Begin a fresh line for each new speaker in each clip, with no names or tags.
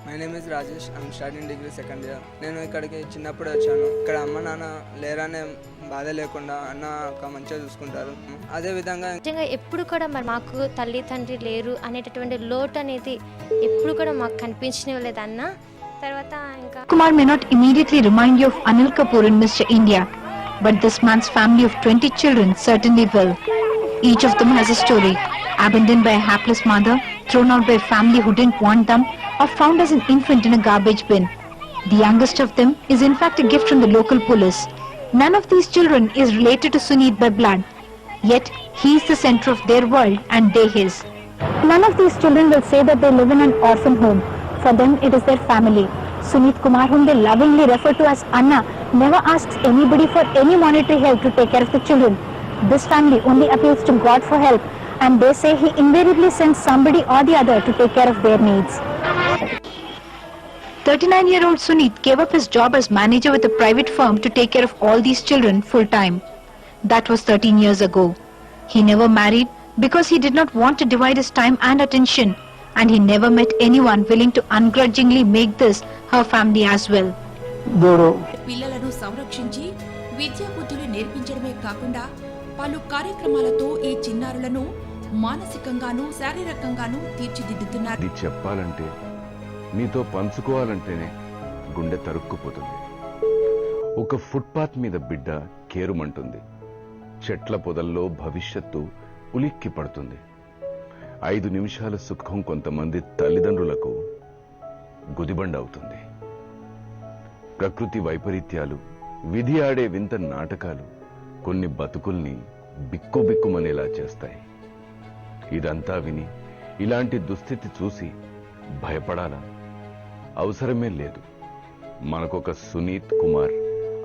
My name is Rajesh. I'm studying degree second year. నేను ఇక్కడికి చిన్నప్పుడే వచ్చాను. ఇక్కడ అమ్మ నాన్న లేరనే బాధ లేకుండా అన్న అక్క మంచిగా చూసుకుంటారు. అదేవిధంగా
నిజంగా ఎప్పుడు కూడా మరి మాకు తల్లి తండ్రి లేరు అనేటటువంటి లోటు అనేది ఎప్పుడు కూడా మాకు కనిపించలేదు అన్న. తర్వాత ఇంకా
Kumar may not immediately remind you of Anil Kapoor in Mr. India, but this man's family of 20 children certainly will. Each of them has a story. Abandoned by a hapless mother, thrown out by a family who didn't want them, or found as an infant in a garbage bin. The youngest of them is in fact a gift from the local police. None of these children is related to Sunit by blood. Yet, he is the center of their world and they his. None of these children will say that they live in an orphan home. For them, it is their family. Sunit Kumar, whom they lovingly refer to as Anna, never asks anybody for any monetary help to take care of the children. This family only appeals to God for help, and they say he invariably sends somebody or the other to take care of their needs. 39-year-old Sunit gave up his job as manager with a private firm to take care of all these children full-time. That was 13 years ago. He never married because he did not want to divide his time and attention, and he never met anyone willing to ungrudgingly make this her family as well.
పిల్లలను సంరక్షించి విద్యా బుద్ధులు నేర్పించడమే కాకుండా పలు కార్యక్రమాలతో ఈ చిన్నారులను మానసికంగానూ శారీరకంగానూ తీర్చిదిద్దుతున్నారు.
ఇది చెప్పాలంటే మీతో పంచుకోవాలంటేనే గుండె తరుక్కుపోతుంది. ఒక ఫుట్పాత్ మీద బిడ్డ కేరుమంటుంది. చెట్ల పొదల్లో భవిష్యత్తు ఉలిక్కి పడుతుంది. 5 నిమిషాల సుఖం కొంతమంది తల్లిదండ్రులకు గుదిబండ అవుతుంది. ప్రకృతి వైపరీత్యాలు, విధి ఆడే వింత నాటకాలు కొన్ని బతుకుల్ని బిక్కుబిక్కుమనేలా చేస్తాయి. ఇదంతా విని ఇలాంటి దుస్థితి చూసి భయపడాలా? అవసరమే లేదు. మనకొక సునీత్ కుమార్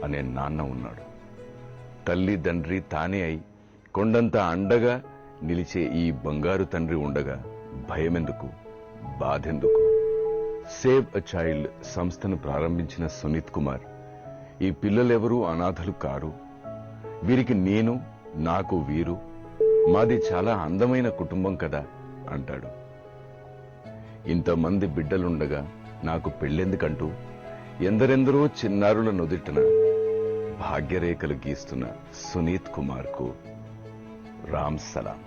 అనే నాన్న ఉన్నాడు. తల్లి తండ్రి తానే అయి కొండంత అండగా నిలిచే ఈ బంగారు తండ్రి ఉండగా భయమెందుకు, బాధెందుకు? సేవ్ అ చైల్డ్ సంస్థను ప్రారంభించిన సునీత్ కుమార్ ఈ పిల్లలెవరూ అనాథలు కారు, వీరికి నేను, నాకు వీరు, మాది చాలా అందమైన కుటుంబం కదా అంటాడు. ఇంతమంది బిడ్డలుండగా నాకు పెళ్ళెందుకంటూ ఎందరెందరో చిన్నారుల నుదిటన భాగ్యరేఖలు గీస్తున్న సునీత్ కుమార్ కు రామ్ సలాం.